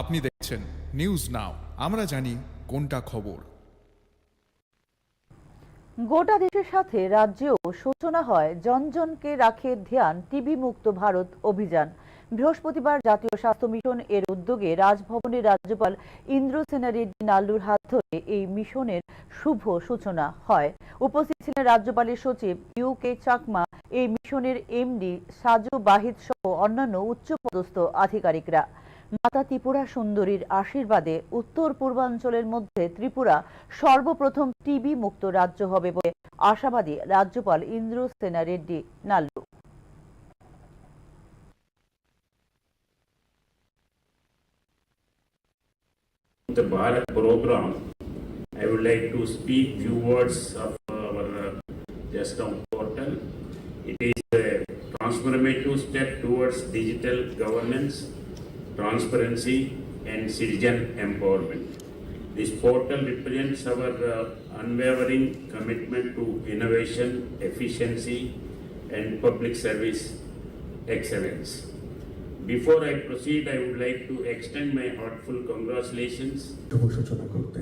আপনি দেখছেন news now, আমরা জানি কোনটা খবর। গোটা দেশের সাথে রাজ্যেও সূচনা হয় জনজনকে রাখে ধ্যান টিবি মুক্ত ভারত অভিযান। বৃহস্পতিবার জাতীয় স্বাস্থ্য মিশন এর উদ্যোগে রাজভবনের রাজ্যপাল ইন্দ্রসেনা রেড্ডি নাল্লুর হাত ধরে এই মিশনের শুভ সূচনা হয়। উপস্থিত ছিলেন রাজ্যপালের সচিব ইউকে চাকমা, এই মিশনের এমডি সাজু বাহিদ সহ অন্যান্য উচ্চপদস্থ আধিকারিকরা। মাতা ত্রিপুরা সুন্দরীর আশীর্বাদে উত্তর পূর্বাঞ্চলের মধ্যে ত্রিপুরা সর্বপ্রথম টিবি মুক্ত রাজ্য হবে বলে আশাবাদী রাজ্যপাল Indrasena Reddy Nallu. The Bharat program, I would like to speak few words of our Just Now portal. It is a transformative step towards digital governance, transparency and citizen empowerment. This portal represents our unwavering commitment to innovation, efficiency and public service excellence. Before I proceed, I would like to extend my heartfelt congratulations. শুভ সূচনা করতে